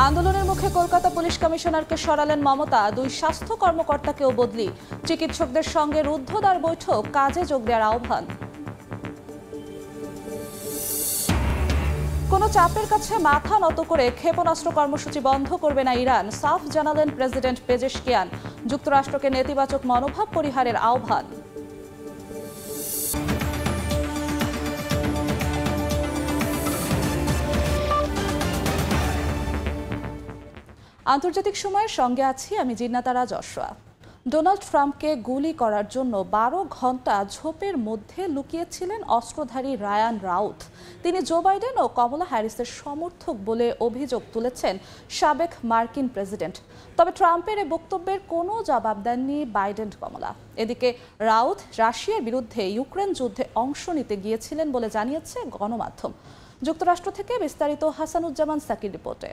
আন্দোলনের মুখে কলকাতা পুলিশ কমিশনারকে সরালেন মমতা। দুই স্বাস্থ্য কর্মকর্তাকেও বদলি। চিকিৎসকদের সঙ্গে রুদ্ধদ্বার বৈঠক, কাজে যোগ দেওয়ার আহ্বান। কোনো চাপের কাছে মাথা নত করে ক্ষেপণাস্ত্র কর্মসূচি বন্ধ করবে না ইরান, সাফ জানালেন প্রেসিডেন্ট পেজেশকিয়ান। যুক্তরাষ্ট্রকে নেতিবাচক মনোভাব পরিহারের আহ্বান। আন্তর্জাতিক সময়ের সঙ্গে আছি আমি জিন্নাতারা যশোয়া। ডোনাল্ড ট্রাম্পকে গুলি করার জন্য 12 ঘন্টা ঝোপের মধ্যে লুকিয়েছিলেন অস্ত্রধারী রায়ান রাউথ। তিনি জো বাইডেন ও কমলা হ্যারিসের সমর্থক বলে অভিযোগ তুলেছেন সাবেক মার্কিন প্রেসিডেন্ট। তবে ট্রাম্পের এ বক্তব্যের কোনো জবাব দেননি বাইডেন কমলা। এদিকে রাউথ রাশিয়ার বিরুদ্ধে ইউক্রেন যুদ্ধে অংশ নিতে গিয়েছিলেন বলে জানিয়েছে গণমাধ্যম। যুক্তরাষ্ট্র থেকে বিস্তারিত হাসানুজ্জামান সাকির রিপোর্টে।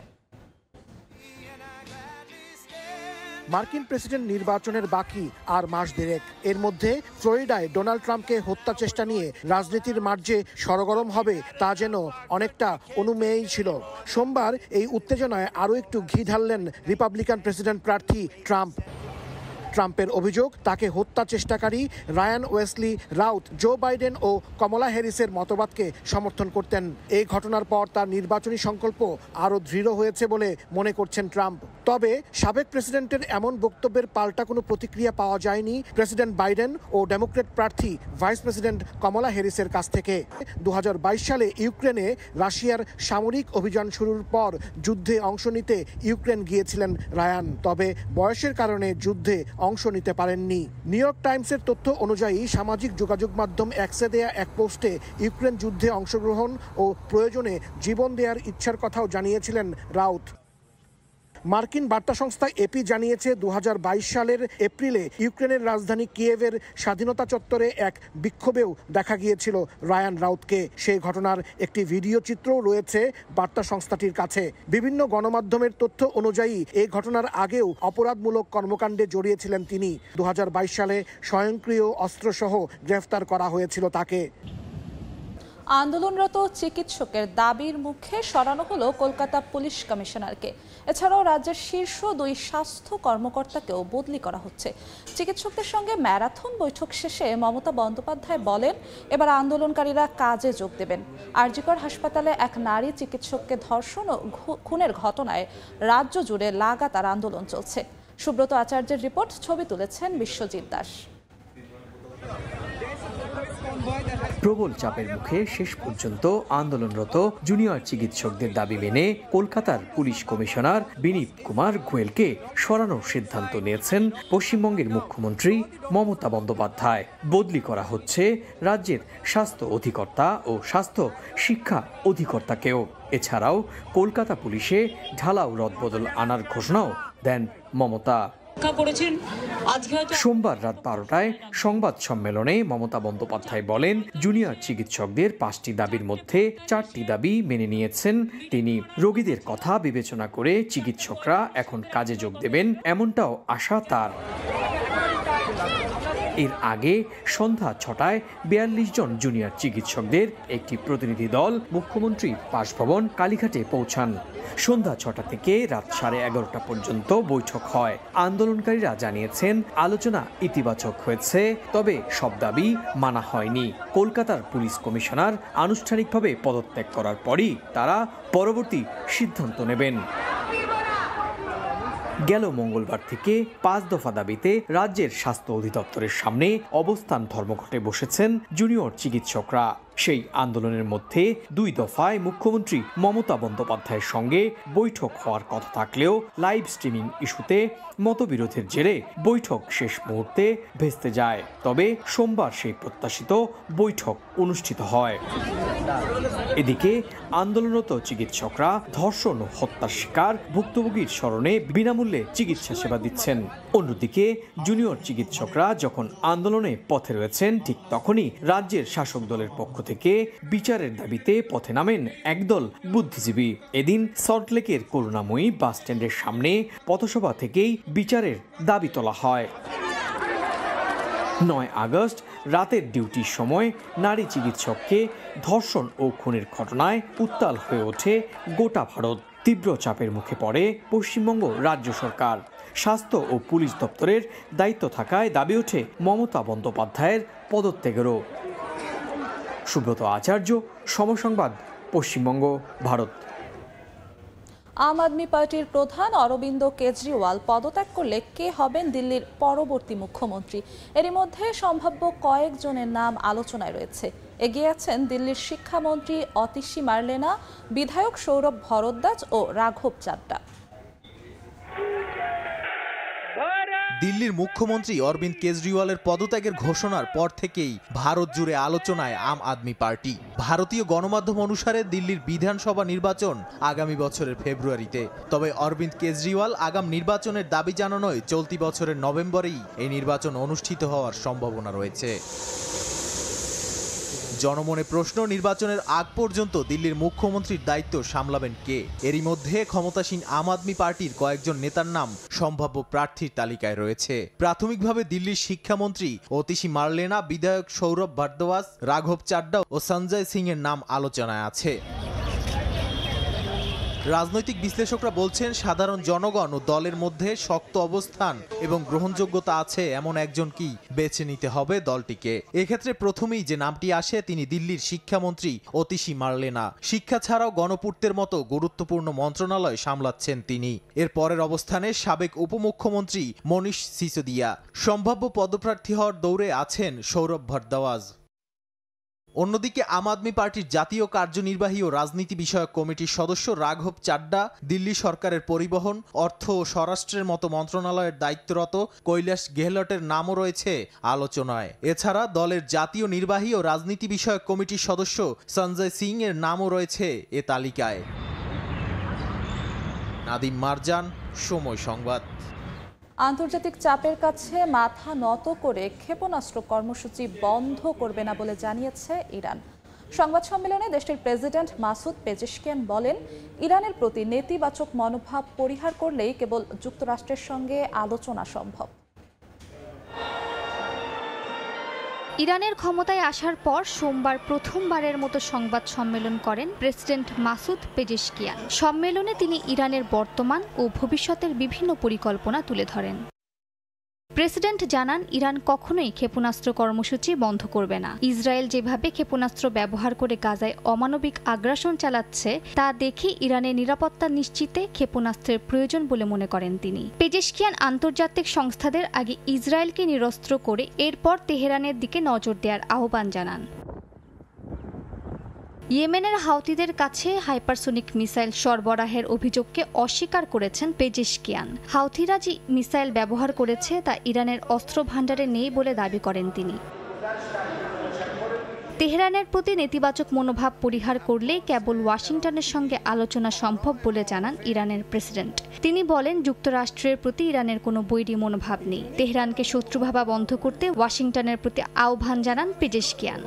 মার্কিন প্রেসিডেন্ট নির্বাচনের বাকি আর মাস দেড়েক। এর মধ্যে ফ্লোরিডায় ডোনাল্ড ট্রাম্পকে হত্যা চেষ্টা নিয়ে রাজনীতির মাঠ যে সরগরম হবে তা যেন অনেকটা অনুমেয়ই ছিল। সোমবার এই উত্তেজনায় আরও একটু ঘি ঢাললেন রিপাবলিকান প্রেসিডেন্ট প্রার্থী ট্রাম্প। ট্রাম্পের অভিযোগ, তাকে হত্যা চেষ্টাকারী Ryan Wesley Routh Joe Biden ও কমলা হ্যারিসের মতবাদকে সমর্থন করতেন। এই ঘটনার পর তার নির্বাচনী সংকল্প আরও দৃঢ় হয়েছে বলে মনে করছেন ট্রাম্প। তবে সাবেক প্রেসিডেন্টের এমন বক্তব্যের পাল্টা কোনো প্রতিক্রিয়া পাওয়া যায়নি প্রেসিডেন্ট বাইডেন ও ডেমোক্র্যাট প্রার্থী ভাইস প্রেসিডেন্ট কমলা হ্যারিসের কাছ থেকে। 2022 সালে ইউক্রেনে রাশিয়ার সামরিক অভিযান শুরুর পর যুদ্ধে অংশ নিতে ইউক্রেন গিয়েছিলেন রায়ান। তবে বয়সের কারণে যুদ্ধে অংশ নিতে পারেননি। নিউ ইয়র্ক টাইমসের তথ্য অনুযায়ী সামাজিক যোগাযোগ মাধ্যম এক্সে দেয়া এক পোস্টে ইউক্রেন যুদ্ধে অংশগ্রহণ ও প্রয়োজনে জীবন দেওয়ার ইচ্ছার কথাও জানিয়েছিলেন রাউথ। মার্কিন বার্তা সংস্থা এপি জানিয়েছে 2022 সালের এপ্রিলে ইউক্রেনের রাজধানী কিয়েভের স্বাধীনতা চত্বরে এক বিক্ষোভেও দেখা গিয়েছিল রায়ান রাউথকে। সেই ঘটনার একটি ভিডিও চিত্রও রয়েছে বার্তা সংস্থাটির কাছে। বিভিন্ন গণমাধ্যমের তথ্য অনুযায়ী এই ঘটনার আগেও অপরাধমূলক কর্মকাণ্ডে জড়িয়েছিলেন তিনি। 2022 সালে স্বয়ংক্রিয় অস্ত্রসহ গ্রেফতার করা হয়েছিল তাকে। আন্দোলনরত চিকিৎসকের দাবির মুখে সরানো হলো কলকাতা পুলিশ কমিশনারকে। এছাড়াও রাজ্যের শীর্ষ দুই স্বাস্থ্য কর্মকর্তাকেও বদলি করা হচ্ছে। চিকিৎসকদের সঙ্গে ম্যারাথন বৈঠক শেষে মমতা বন্দ্যোপাধ্যায় বলেন, এবার আন্দোলনকারীরা কাজে যোগ দেবেন। আরজিকর হাসপাতালে এক নারী চিকিৎসককে ধর্ষণ ও খুনের ঘটনায় রাজ্য জুড়ে লাগাতার আন্দোলন চলছে। সুব্রত আচার্যের রিপোর্ট, ছবি তুলেছেন বিশ্বজিৎ দাস। প্রবল চাপের মুখে শেষ পর্যন্ত আন্দোলনরত জুনিয়র চিকিৎসকদের দাবি মেনে কলকাতার পুলিশ কমিশনার বিনীত কুমার গোয়েলকে সরানোর সিদ্ধান্ত নিয়েছেন পশ্চিমবঙ্গের মুখ্যমন্ত্রী মমতা বন্দ্যোপাধ্যায়। বদলি করা হচ্ছে রাজ্যের স্বাস্থ্য অধিকর্তা ও স্বাস্থ্য শিক্ষা অধিকর্তাকেও। এছাড়াও কলকাতা পুলিশে ঢালাও রদবদল আনার ঘোষণাও দেন মমতা। সোমবার রাত 12টায় সংবাদ সম্মেলনে মমতা বন্দ্যোপাধ্যায় বলেন, জুনিয়র চিকিৎসকদের 5টি দাবির মধ্যে 4টি দাবি মেনে নিয়েছেন তিনি। রোগীদের কথা বিবেচনা করে চিকিৎসকরা এখন কাজে যোগ দেবেন, এমনটাও আশা তার। এর আগে সন্ধ্যা 6টায় 42 জন জুনিয়র চিকিৎসকদের একটি প্রতিনিধি দল মুখ্যমন্ত্রী বাসভবন কালীঘাটে পৌঁছান। সন্ধ্যা 6টা থেকে রাত 11:30 পর্যন্ত বৈঠক হয়। আন্দোলনকারীরা জানিয়েছেন, আলোচনা ইতিবাচক হয়েছে, তবে সব দাবি মানা হয়নি। কলকাতার পুলিশ কমিশনার আনুষ্ঠানিকভাবে পদত্যাগ করার পরই তারা পরবর্তী সিদ্ধান্ত নেবেন। গেল মঙ্গলবার থেকে 5 দফা দাবিতে রাজ্যের স্বাস্থ্য অধিদপ্তরের সামনে অবস্থান ধর্মঘটে বসেছেন জুনিয়র চিকিৎসকরা। সেই আন্দোলনের মধ্যে 2 দফায় মুখ্যমন্ত্রী মমতা বন্দ্যোপাধ্যায়ের সঙ্গে বৈঠক হওয়ার কথা থাকলেও লাইভ স্ট্রিমিং ইস্যুতে মতবিরোধের জেরে বৈঠক শেষ মুহূর্তে ভেস্তে যায়। তবে সোমবার সেই প্রত্যাশিত বৈঠক অনুষ্ঠিত হয়। এদিকে আন্দোলনরত চিকিৎসকরা ধর্ষণ ও হত্যার শিকার ভুক্তভোগীর স্মরণে বিনামূল্যে চিকিৎসা সেবা দিচ্ছেন। অন্যদিকে জুনিয়র চিকিৎসকরা যখন আন্দোলনে পথে রয়েছেন, ঠিক তখনই রাজ্যের শাসক দলের পক্ষ থেকে বিচারের দাবিতে পথে নামেন একদল বুদ্ধিজীবী। এদিন সল্টলেকের করুণাময়ী বাস স্ট্যান্ডের সামনে পথসভা থেকেই বিচারের দাবি তোলা হয়। 9 আগস্ট রাতের ডিউটির সময় নারী চিকিৎসককে ধর্ষণ ও খুনের ঘটনায় উত্তাল হয়ে ওঠে গোটা ভারত। তীব্র চাপের মুখে পড়ে পশ্চিমবঙ্গ রাজ্য সরকার। স্বাস্থ্য ও পুলিশ দপ্তরের দায়িত্ব থাকায় দাবি ওঠে মমতা বন্দ্যোপাধ্যায়ের পদত্যাগেরও। সুব্রত আচার্য, সময় সংবাদ, পশ্চিমবঙ্গ, ভারত। আম আদমি পার্টির প্রধান অরবিন্দ কেজরিওয়াল পদত্যাগ করলে কে হবেন দিল্লির পরবর্তী মুখ্যমন্ত্রী? এরই মধ্যে সম্ভাব্য কয়েকজনের নাম আলোচনায় রয়েছে। এগিয়ে আছেন দিল্লির শিক্ষামন্ত্রী অতিশী মার্লেনা, বিধায়ক সৌরভ ভরদ্বাজ ও রাঘব চাড্ডা। দিল্লির মুখ্যমন্ত্রী অরবিন্দ কেজরিওয়ালের পদত্যাগের ঘোষণার পর থেকেই ভারত জুড়ে আলোচনায় আম আদমি পার্টি। ভারতীয় গণমাধ্যম অনুসারে দিল্লির বিধানসভা নির্বাচন আগামী বছরের ফেব্রুয়ারিতে। তবে অরবিন্দ কেজরিওয়াল আগাম নির্বাচনের দাবি জানানোয় চলতি বছরের নভেম্বরেই এই নির্বাচন অনুষ্ঠিত হওয়ার সম্ভাবনা রয়েছে। জনমনে প্রশ্ন, নির্বাচনের আগ পর্যন্ত দিল্লির মুখ্যমন্ত্রীর দায়িত্ব সামলাবেন কে? এরই মধ্যে ক্ষমতাসীন আম আদমি পার্টির কয়েকজন নেতার নাম সম্ভাব্য প্রার্থীর তালিকায় রয়েছে। প্রাথমিকভাবে দিল্লির শিক্ষামন্ত্রী অতিশী মার্লেনা, বিধায়ক সৌরভ ভরদ্বাজ, রাঘব চাড্ডা ও সঞ্জয় সিং এর নাম আলোচনায় আছে। রাজনৈতিক বিশ্লেষকরা বলছেন, সাধারণ জনগণ ও দলের মধ্যে শক্ত অবস্থান এবং গ্রহণযোগ্যতা আছে এমন একজনকেই বেছে নিতে হবে দলটিকে। এক্ষেত্রে প্রথমেই যে নামটি আসে তিনি দিল্লির শিক্ষামন্ত্রী অতিশী মার্লেনা। শিক্ষা ছাড়াও গণপূর্তের মতো গুরুত্বপূর্ণ মন্ত্রণালয় সামলাচ্ছেন তিনি। এর পরের অবস্থানে সাবেক উপমুখ্যমন্ত্রী মনীষ সিসোদিয়া। সম্ভাব্য পদপ্রার্থী হওয়ার দৌড়ে আছেন সৌরভ ভরদ্বাজ। অন্যদিকে আম আদমি পার্টির জাতীয় কার্যনির্বাহী ও রাজনীতি বিষয়ক কমিটির সদস্য রাঘব চাড্ডা, দিল্লি সরকারের পরিবহন, অর্থ ও স্বরাষ্ট্রের মতো মন্ত্রণালয়ের দায়িত্বরত কৈলাস গেহলটের নামও রয়েছে আলোচনায়। এছাড়া দলের জাতীয় নির্বাহী ও রাজনীতি বিষয়ক কমিটির সদস্য সঞ্জয় সিং এর নামও রয়েছে এ তালিকায়। নাদিম মারজান, সময় সংবাদ। আন্তর্জাতিক চাপের কাছে মাথা নত করে ক্ষেপণাস্ত্র কর্মসূচি বন্ধ করবে না বলে জানিয়েছে ইরান। সংবাদ সম্মেলনে দেশটির প্রেসিডেন্ট মাসুদ পেজেশকিয়ান বলেন, ইরানের প্রতি নেতিবাচক মনোভাব পরিহার করলেই কেবল যুক্তরাষ্ট্রের সঙ্গে আলোচনা সম্ভব। ইরানের ক্ষমতায় আসার পর সোমবার প্রথমবারের মতো সংবাদ সম্মেলন করেন প্রেসিডেন্ট মাসুদ পেজেশকিয়ান। সম্মেলনে তিনি ইরানের বর্তমান ও ভবিষ্যতের বিভিন্ন পরিকল্পনা তুলে ধরেন। প্রেসিডেন্ট জানান, ইরান কখনোই ক্ষেপণাস্ত্র কর্মসূচি বন্ধ করবে না। ইসরায়েল যেভাবে ক্ষেপণাস্ত্র ব্যবহার করে গাজায় অমানবিক আগ্রাসন চালাচ্ছে তা দেখে ইরানের নিরাপত্তা নিশ্চিতে ক্ষেপণাস্ত্রের প্রয়োজন বলে মনে করেন তিনি। পেজেশকিয়ান আন্তর্জাতিক সংস্থাদের আগে ইসরায়েলকে নিরস্ত্র করে এরপর তেহরানের দিকে নজর দেওয়ার আহ্বান জানান। ইয়েমেনের হাউথিদের কাছে হাইপারসোনিক মিসাইল সরবরাহের অভিযোগকে অস্বীকার করেছেন পেজেশকিয়ান। হাউথিরা যে মিসাইল ব্যবহার করেছে তা ইরানের অস্ত্র ভাণ্ডারে নেই বলে দাবি করেন তিনি। তেহরানের প্রতি নেতিবাচক মনোভাব পরিহার করলে কেবল ওয়াশিংটনের সঙ্গে আলোচনা সম্ভব বলে জানান ইরানের প্রেসিডেন্ট। তিনি বলেন, যুক্তরাষ্ট্রের প্রতি ইরানের কোনো বৈরী মনোভাব নেই। তেহরানকে শত্রু ভাবা বন্ধ করতে ওয়াশিংটনের প্রতি আহ্বান জানান পেজেশকিয়ান।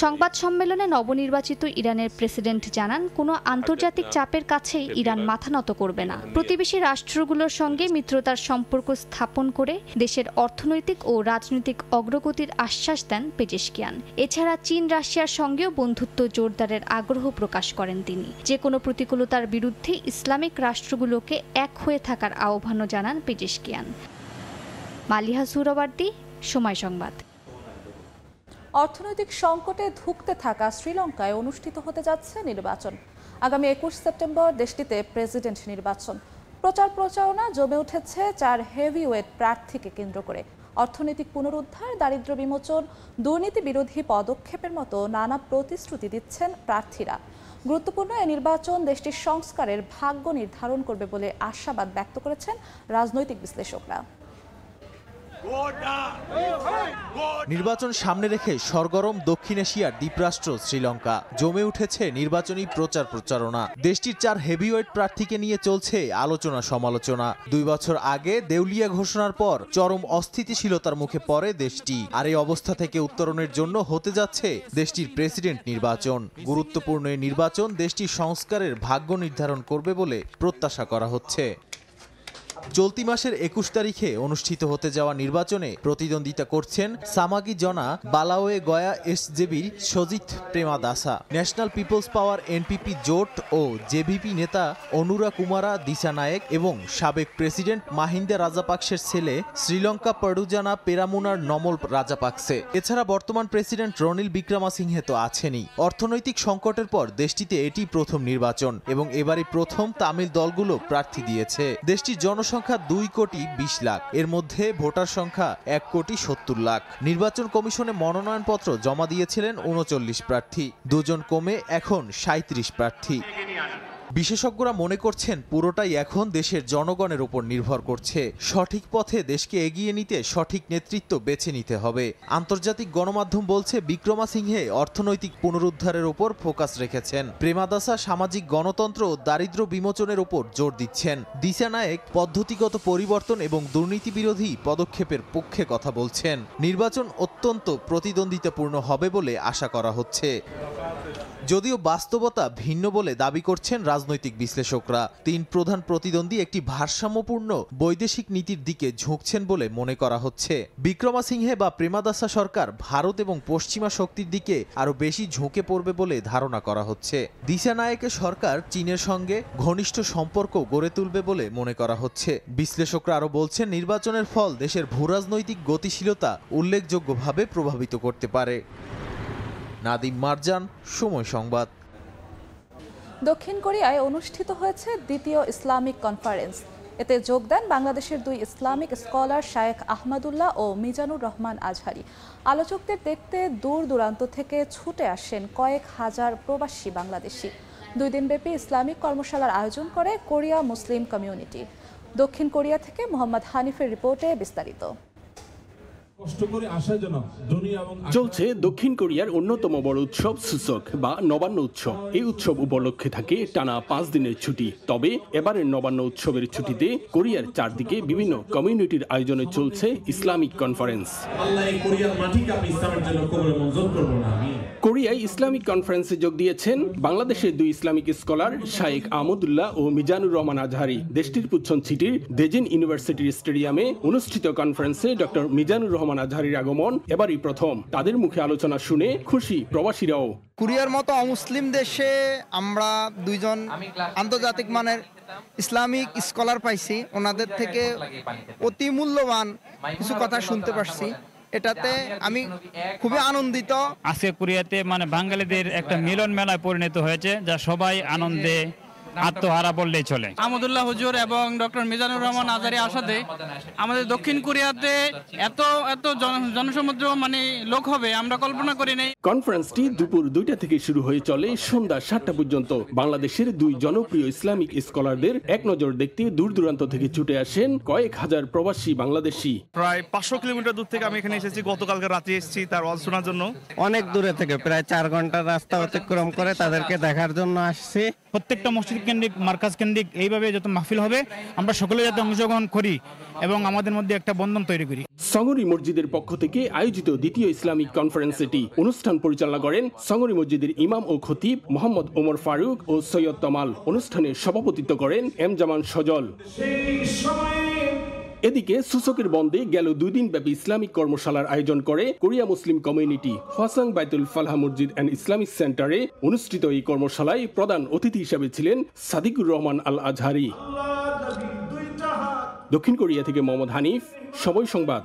সংবাদ সম্মেলনে নবনির্বাচিত ইরানের প্রেসিডেন্ট জানান, কোনো আন্তর্জাতিক চাপের কাছেই ইরান মাথা নত করবে না। প্রতিবেশী রাষ্ট্রগুলোর সঙ্গে মিত্রতার সম্পর্ক স্থাপন করে দেশের অর্থনৈতিক ও রাজনৈতিক অগ্রগতির আশ্বাস দেন পেজেশকিয়ান। এছাড়া চীন রাশিয়ার সঙ্গেও বন্ধুত্ব জোরদারের আগ্রহ প্রকাশ করেন তিনি। যে কোনো প্রতিকূলতার বিরুদ্ধে ইসলামিক রাষ্ট্রগুলোকে এক হয়ে থাকার আহ্বানও জানান পেজেশকিয়ান। মালিহা সুহরাওয়ার্দী, সময় সংবাদ। অর্থনৈতিক সংকটে ধুঁকতে থাকা শ্রীলঙ্কায় অনুষ্ঠিত হতে যাচ্ছে নির্বাচন। আগামী 21 সেপ্টেম্বর দেশটিতে প্রেসিডেন্ট নির্বাচন। প্রচারণা জমে উঠেছে 4 হেভিওয়েট প্রার্থীকে কেন্দ্র করে। অর্থনৈতিক পুনরুদ্ধার, দারিদ্র্য বিমোচন, দুর্নীতি বিরোধী পদক্ষেপের মতো নানা প্রতিশ্রুতি দিচ্ছেন প্রার্থীরা। গুরুত্বপূর্ণ এই নির্বাচন দেশটির সংস্কারের ভাগ্য নির্ধারণ করবে বলে আশাবাদ ব্যক্ত করেছেন রাজনৈতিক বিশ্লেষকরা। নির্বাচন সামনে রেখে সরগরম দক্ষিণ এশিয়ার দ্বীপরাষ্ট্র শ্রীলঙ্কা। জমে উঠেছে নির্বাচনী প্রচারণা। দেশটির 4 হেভিওয়েট প্রার্থীকে নিয়ে চলছে আলোচনা সমালোচনা। 2 বছর আগে দেউলিয়া ঘোষণার পর চরম অস্থিতিশীলতার মুখে পড়ে দেশটি। আর এই অবস্থা থেকে উত্তরণের জন্য হতে যাচ্ছে দেশটির প্রেসিডেন্ট নির্বাচন। গুরুত্বপূর্ণ এই নির্বাচন দেশটির সংস্কারের ভাগ্য নির্ধারণ করবে বলে প্রত্যাশা করা হচ্ছে। চলতি মাসের ২১ তারিখে অনুষ্ঠিত হতে যাওয়া নির্বাচনে প্রতিদ্বন্দ্বিতা করছেন সামাগি জনা বালাওয়ে গয়া এসজেবির সজিত প্রেমাদাসা, ন্যাশনাল পিপলস পাওয়ার এনপিপি জোট ও জেভিপি নেতা অনুরা কুমারা দিসানায়েক এবং সাবেক প্রেসিডেন্ট মাহিন্দা রাজাপাকসের ছেলে শ্রীলঙ্কা পড়ুজানা পেরামুনার নমল রাজাপাকসে। এছাড়া বর্তমান প্রেসিডেন্ট রনিল বিক্রমাসিংহে তো আছেনই। অর্থনৈতিক সংকটের পর দেশটিতে এটি প্রথম নির্বাচন এবং এবারই প্রথম তামিল দলগুলো প্রার্থী দিয়েছে। দেশটির জনসংখ্যা ২,২০,০০,০০০। এর মধ্যে ভোটার সংখ্যা ১,৭০,০০,০০০। নির্বাচন কমিশনে মনোনয়নপত্র জমা দিয়েছিলেন ৩৯ প্রার্থী, ২ জন কমে এখন ৩৭ প্রার্থী। বিশেষজ্ঞরা মনে করছেন পুরোটাই এখন দেশের জনগণের উপর নির্ভর করছে। সঠিক পথে দেশকে এগিয়ে নিতে সঠিক নেতৃত্ব বেছে নিতে হবে। আন্তর্জাতিক গণমাধ্যম বলছে বিক্রমাসিংহে অর্থনৈতিক পুনরুদ্ধারের উপর ফোকাস রেখেছেন। প্রেমাদাসা সামাজিক গণতন্ত্র ও দারিদ্র্য বিমোচনের উপর জোর দিচ্ছেন। দিসানায়েক পদ্ধতিগত পরিবর্তন এবং দুর্নীতি বিরোধী পদক্ষেপের পক্ষে কথা বলছেন। নির্বাচন অত্যন্ত প্রতিদ্বন্দ্বিতাপূর্ণ হবে বলে আশা করা হচ্ছে, যদিও বাস্তবতা ভিন্ন বলে দাবি করছেন রাজনৈতিক বিশ্লেষকরা। ৩ প্রধান প্রতিদ্বন্দ্বী একটি ভারসাম্যপূর্ণ বৈদেশিক নীতির দিকে ঝুঁকছেন বলে মনে করা হচ্ছে। বিক্রমাসিংহে বা প্রেমাদাসা সরকার ভারত এবং পশ্চিমা শক্তির দিকে আরও বেশি ঝুঁকে পড়বে বলে ধারণা করা হচ্ছে। দিসানায়েকের সরকার চীনের সঙ্গে ঘনিষ্ঠ সম্পর্ক গড়ে তুলবে বলে মনে করা হচ্ছে। বিশ্লেষকরা আরও বলছেন নির্বাচনের ফল দেশের ভূরাজনৈতিক গতিশীলতা উল্লেখযোগ্যভাবে প্রভাবিত করতে পারে। নাদিম মারজান, সময় সংবাদ। দক্ষিণ কোরিয়ায় অনুষ্ঠিত হয়েছে দ্বিতীয় ইসলামিক কনফারেন্স। এতে যোগ দেন বাংলাদেশের 2 ইসলামিক স্কলার শায়েখ আহমদুল্লাহ ও মিজানুর রহমান আজহারি। আলোচকদের দেখতে দূর দূরান্ত থেকে ছুটে আসেন কয়েক হাজার প্রবাসী বাংলাদেশি। 2 দিনব্যাপী ইসলামিক কর্মশালার আয়োজন করে কোরিয়া মুসলিম কমিউনিটি। দক্ষিণ কোরিয়া থেকে মোহাম্মদ হানিফের রিপোর্টে বিস্তারিত। চলছে দক্ষিণ কোরিয়ার অন্যতম বড় উৎসব সূচক বা নবান্ন উৎসব। এই উৎসব উপলক্ষে থাকে টানা 5 দিনের ছুটি। তবে এবারের নবান্ন উৎসবের ছুটিতে কোরিয়ার চারদিকে বিভিন্ন কমিউনিটির আয়োজনে চলছে ইসলামিক কনফারেন্স। কোরিয়ায় ইসলামিক কনফারেন্সে যোগ দিয়েছেন বাংলাদেশের 2 ইসলামিক স্কলার শায়েখ আহমদুল্লাহ ও মিজানুর রহমান আজহারি। দেশটির পুচ্ছন সিটির দেজেন ইউনিভার্সিটির স্টেডিয়ামে অনুষ্ঠিত কনফারেন্সে ডক্টর মিজানুর রহমান আজহারির আগমন এবারই প্রথম। তাদের মুখে আলোচনা শুনে খুশি প্রবাসীরাও। কোরিয়ার মতো অমুসলিম দেশে আমরা 2 জন আন্তর্জাতিক মানের ইসলামিক স্কলার পাইছি। ওনাদের থেকে অতি মূল্যবান কিছু কথা শুনতে পারছি। এটাতে আমি খুবই আনন্দিত। আজকে কোরিয়াতে বাঙালিদের একটা মিলন মেলায় পরিণত হয়েছে, যা সবাই আনন্দে আত্মহারা বললেই চলে। আহমদুল্লাহ হুজুর এবং ডক্টর মিজানুর রহমান আজহারি আসাদে আমাদের দক্ষিণ কোরিয়াতে এত জনসমুদ্র লোক হবে আমরা কল্পনা করি নাই। কনফারেন্সটি দুপুর 2টা থেকে শুরু হয়ে চলে সন্ধ্যা 7টা পর্যন্ত। বাংলাদেশের 2 জনপ্রিয় ইসলামিক স্কলারদের এক নজর দেখতে দূর দূরান্ত থেকে ছুটে আসেন কয়েক হাজার প্রবাসী বাংলাদেশি। প্রায় 500 কিলোমিটার দূর থেকে আমি এখানে এসেছি। গতকালকে রাতে এসেছি তার ওয়াজ শোনার জন্য। অনেক দূরে থেকে প্রায় 4 ঘন্টার রাস্তা অতিক্রম করে তাদেরকে দেখার জন্য আসছি। প্রত্যেকটা মসজিদ কেন্দ্রিক, মার্কাজ কেন্দ্রিক এইভাবে যত মাহফিল হবে আমরা সকলে যাতে অংশগ্রহণ করি এবং আমাদের মধ্যে একটা বন্ধন তৈরি করি। সঙ্গরি মসজিদের পক্ষ থেকে আয়োজিত দ্বিতীয় ইসলামিক কনফারেন্স এটি। অনুষ্ঠান পরিচালনা করেন সঙ্গরি মসজিদের ইমাম ও খতিব মোহাম্মদ ওমর ফারুক ও সৈয়দ তমাল। অনুষ্ঠানে সভাপতিত্ব করেন এম জামান সজল। এদিকে সূচকের বন্ধে গেল 2 দিন ব্যাপী ইসলামিক কর্মশালার আয়োজন করে কোরিয়া মুসলিম কমিউনিটি। হসাং বাইতুল ফালাহ মসজিদ অ্যান্ড ইসলামিক সেন্টারে অনুষ্ঠিত এই কর্মশালায় প্রধান অতিথি হিসেবে ছিলেন সাদিকুর রহমান আল আজহারি। দক্ষিণ কোরিয়া থেকে মোহাম্মদ হানিফ, সময় সংবাদ।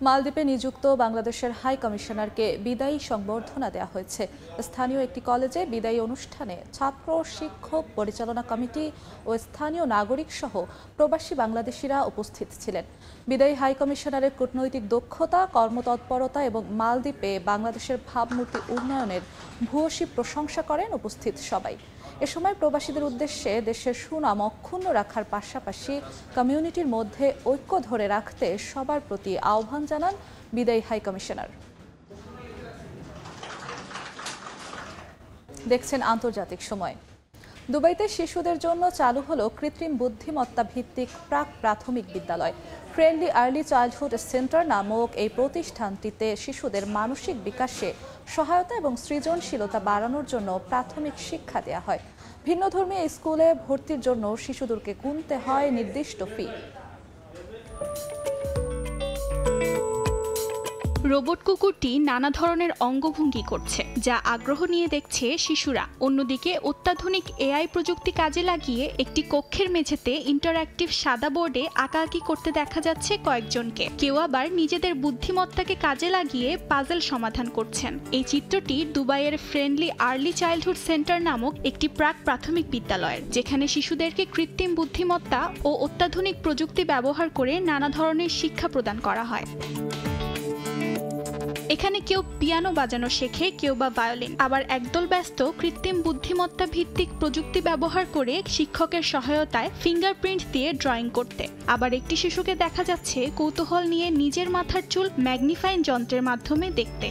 মালদ্বীপে নিযুক্ত বাংলাদেশের হাই কমিশনারকে বিদায়ী সংবর্ধনা দেওয়া হয়েছে। স্থানীয় একটি কলেজে বিদায়ী অনুষ্ঠানে ছাত্র, শিক্ষক, পরিচালনা কমিটি ও স্থানীয় নাগরিক সহ প্রবাসী বাংলাদেশিরা উপস্থিত ছিলেন। বিদায়ী হাই কমিশনারের কূটনৈতিক দক্ষতা, কর্মতৎপরতা এবং মালদ্বীপে বাংলাদেশের ভাবমূর্তি উন্নয়নের ভূয়সী প্রশংসা করেন উপস্থিত সবাই। এ সময় প্রবাসীদের উদ্দেশ্যে দেশের সুনাম অক্ষুণ্ণ রাখার পাশাপাশি কমিউনিটির মধ্যে ঐক্য ধরে রাখতে সবার প্রতি আহ্বান জানান বিদায়ী হাই কমিশনার। দেখছেন আন্তর্জাতিক সময়। দুবাইতে শিশুদের জন্য চালু হলো কৃত্রিম বুদ্ধিমত্তা ভিত্তিক প্রাক প্রাথমিক বিদ্যালয়। ফ্রেন্ডলি আর্লি চাইল্ডহুড সেন্টার নামক এই প্রতিষ্ঠানটিতে শিশুদের মানসিক বিকাশে সহায়তা এবং সৃজনশীলতা বাড়ানোর জন্য প্রাথমিক শিক্ষা দেওয়া হয়। ভিন্নধর্মী স্কুলে ভর্তির জন্য শিশুদেরকে গুনতে হয় নির্দিষ্ট ফি। রোবট কুকুরটি নানা ধরনের অঙ্গভঙ্গি করছে, যা আগ্রহ নিয়ে দেখছে শিশুরা। অন্যদিকে অত্যাধুনিক এআই প্রযুক্তি কাজে লাগিয়ে একটি কক্ষের মেঝেতে ইন্টারঅ্যাক্টিভ সাদা বোর্ডে আঁকাআঁকি করতে দেখা যাচ্ছে কয়েকজনকে। কেউ আবার নিজেদের বুদ্ধিমত্তাকে কাজে লাগিয়ে পাজল সমাধান করছেন। এই চিত্রটি দুবাইয়ের ফ্রেন্ডলি আর্লি চাইল্ডহুড সেন্টার নামক একটি প্রাক প্রাথমিক বিদ্যালয়ের, যেখানে শিশুদেরকে কৃত্রিম বুদ্ধিমত্তা ও অত্যাধুনিক প্রযুক্তি ব্যবহার করে নানা ধরনের শিক্ষা প্রদান করা হয়। এখানে কেউ পিয়ানো বাজানো শেখে, কেউ বা ভায়োলিন। আবার একদল ব্যস্ত কৃত্রিম বুদ্ধিমত্তা ভিত্তিক প্রযুক্তি ব্যবহার করে শিক্ষকের সহায়তায় ফিঙ্গারপ্রিন্ট দিয়ে ড্রয়িং করতে। আবার একটি শিশুকে দেখা যাচ্ছে কৌতূহল নিয়ে নিজের মাথার চুল ম্যাগনিফাইং যন্ত্রের মাধ্যমে দেখতে।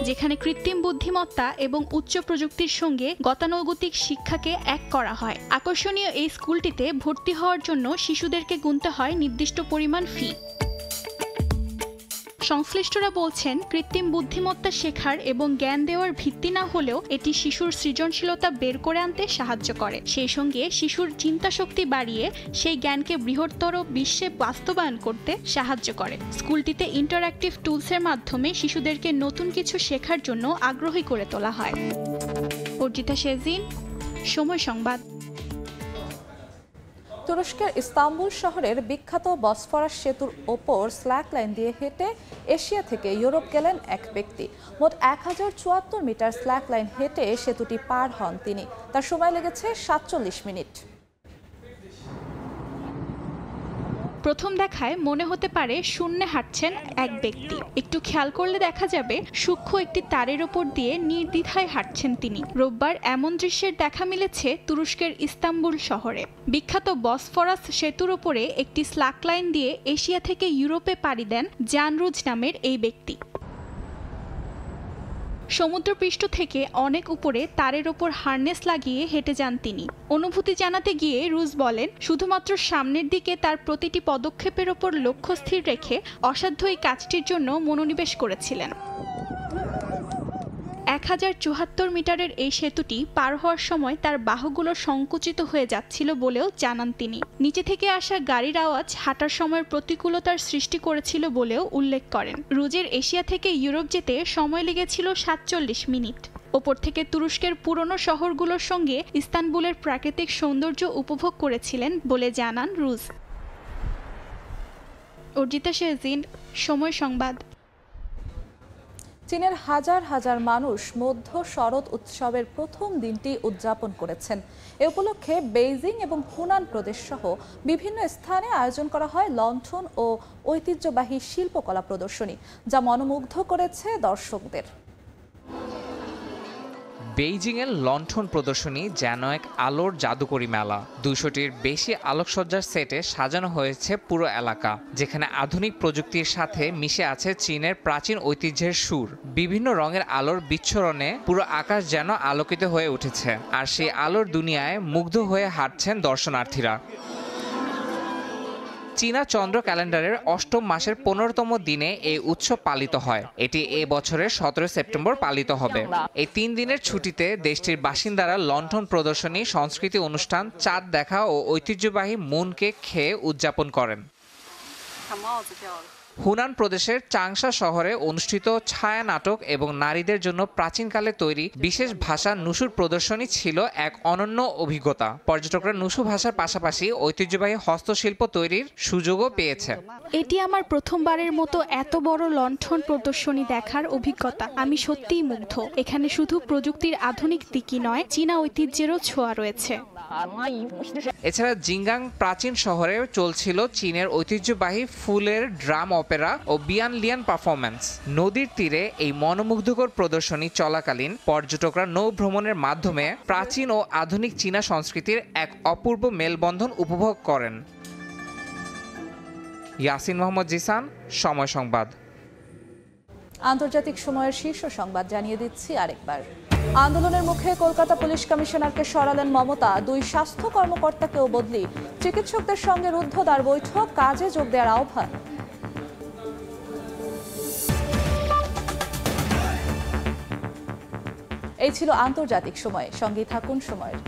যেখানে কৃত্রিম বুদ্ধিমত্তা এবং উচ্চ প্রযুক্তির সঙ্গে গতানুগতিক শিক্ষাকে এক করা হয়। আকর্ষণীয় এই স্কুলটিতে ভর্তি হওয়ার জন্য শিশুদেরকে গুনতে হয় নির্দিষ্ট পরিমাণ ফি। সংশ্লিষ্টরা বলছেন, কৃত্রিম বুদ্ধিমত্তা শেখার এবং জ্ঞান দেওয়ার ভিত্তি না হলেও এটি শিশুর সৃজনশীলতা বের করে আনতে সাহায্য করে। সেই সঙ্গে শিশুর চিন্তা শক্তি বাড়িয়ে সেই জ্ঞানকে বৃহত্তর বিশ্বে বাস্তবায়ন করতে সাহায্য করে। স্কুলটিতে ইন্টারঅ্যাক্টিভ টুলসের মাধ্যমে শিশুদেরকে নতুন কিছু শেখার জন্য আগ্রহী করে তোলা হয়। অর্জিতা শেজিন, সময় সংবাদ। তুরস্কের ইস্তাম্বুল শহরের বিখ্যাত বসফরাস সেতুর ওপর স্ল্যাক লাইন দিয়ে হেঁটে এশিয়া থেকে ইউরোপ গেলেন এক ব্যক্তি। মোট 1074 মিটার স্ল্যাক লাইন হেঁটে সেতুটি পার হন তিনি। তার সময় লেগেছে 47 মিনিট। প্রথম দেখায় মনে হতে পারে শূন্যে হাঁটছেন এক ব্যক্তি। একটু খেয়াল করলে দেখা যাবে সূক্ষ্ম একটি তারের ওপর দিয়ে নির্দ্বিধায় হাঁটছেন তিনি। রোববার এমন দৃশ্যের দেখা মিলেছে তুরস্কের ইস্তাম্বুল শহরে। বিখ্যাত বসফরাস সেতুর উপরে একটি স্ল্যাক লাইন দিয়ে এশিয়া থেকে ইউরোপে পাড়ি দেন জানরুজ নামের এই ব্যক্তি। সমুদ্রপৃষ্ঠ থেকে অনেক উপরে তারের ওপর হার্নেস লাগিয়ে হেঁটে যান তিনি। অনুভূতি জানাতে গিয়ে রুজ বলেন, শুধুমাত্র সামনের দিকে তার প্রতিটি পদক্ষেপের ওপর লক্ষ্য স্থির রেখে অসাধ্য এই কাজটির জন্য মনোনিবেশ করেছিলেন। 1074 মিটারের এই সেতুটি পার হওয়ার সময় তার বাহুগুলো সংকুচিত হয়ে যাচ্ছিল বলেও জানান তিনি। নিচে থেকে আসা গাড়ির আওয়াজ হাঁটার সময় প্রতিকূলতার সৃষ্টি করেছিল বলেও উল্লেখ করেন। রুজের এশিয়া থেকে ইউরোপ যেতে সময় লেগেছিল 47 মিনিট। ওপর থেকে তুরস্কের পুরনো শহরগুলোর সঙ্গে ইস্তানবুলের প্রাকৃতিক সৌন্দর্য উপভোগ করেছিলেন বলে জানান রুজ। অর্জিতা শেজিন, সময় সংবাদ। চীনের হাজার হাজার মানুষ মধ্য শরৎ উৎসবের প্রথম দিনটি উদযাপন করেছেন। এ উপলক্ষে বেইজিং এবং হুনান প্রদেশ সহ বিভিন্ন স্থানে আয়োজন করা হয় লণ্ঠন ও ঐতিহ্যবাহী শিল্পকলা প্রদর্শনী, যা মনোমুগ্ধ করেছে দর্শকদের। বেইজিংয়ের লণ্ঠন প্রদর্শনী যেন এক আলোর জাদুকরী মেলা। 200টির বেশি আলোকসজ্জার সেটে সাজানো হয়েছে পুরো এলাকা, যেখানে আধুনিক প্রযুক্তির সাথে মিশে আছে চীনের প্রাচীন ঐতিহ্যের সুর। বিভিন্ন রঙের আলোর বিচ্ছরণে পুরো আকাশ যেন আলোকিত হয়ে উঠেছে, আর সেই আলোর দুনিয়ায় মুগ্ধ হয়ে হাঁটছেন দর্শনার্থীরা। চীনা চন্দ্র ক্যালেন্ডারের অষ্টম মাসের 15তম দিনে এই উৎসব পালিত হয়। এটি এই বছরের 17 সেপ্টেম্বর পালিত হবে। এই 3 দিনের ছুটিতে দেশটির বাসিন্দারা লণ্ঠন প্রদর্শনী, সংস্কৃতি অনুষ্ঠান, চাঁদ দেখা ও ঐতিহ্যবাহী মুন কেক খেয়ে উদযাপন করেন। হুনান প্রদেশের চাংশা শহরে অনুষ্ঠিত ছায়া নাটক এবং নারীদের জন্য প্রাচীনকালে তৈরি বিশেষ ভাষা নুশুর প্রদর্শনী ছিল এক অনন্য অভিজ্ঞতা। পর্যটকরা নুশু ভাষার পাশাপাশি ঐতিহ্যবাহী হস্তশিল্প তৈরির সুযোগও পেয়েছে। এটি আমার প্রথমবারের মতো এত বড় লণ্ঠন প্রদর্শনী দেখার অভিজ্ঞতা। আমি সত্যিই মুগ্ধ। এখানে শুধু প্রযুক্তির আধুনিক দিকই নয়, চীনা ঐতিহ্যেরও ছোঁয়া রয়েছে। এছাড়া জিঙ্গাং প্রাচীন শহরে চলছিল চীনের ঐতিহ্যবাহী ফুলের ড্রাম অপেরা ও বিয়ানলিয়ান পারফরম্যান্স। নদীর তীরে এই মনোমুগ্ধকর প্রদর্শনী চলাকালীন পর্যটকরা নৌ ভ্রমণের মাধ্যমে প্রাচীন ও আধুনিক চীনা সংস্কৃতির এক অপূর্ব মেলবন্ধন উপভোগ করেন। ইয়াসিন মোহাম্মদ জিসান, সময় সংবাদ। আন্তর্জাতিক সময়ের শীর্ষ সংবাদ জানিয়ে দিচ্ছি আরেকবার। আন্দোলনের মুখে কলকাতা পুলিশ কমিশনারকে সরালেন মমতা। 2 স্বাস্থ্য কর্মকর্তাকেও বদলি। চিকিৎসকদের সঙ্গে রুদ্ধদ্বার বৈঠক, কাজে যোগ দেওয়ার আহ্বান। এই ছিল আন্তর্জাতিক সময়। সঙ্গেই থাকুন সময়ের।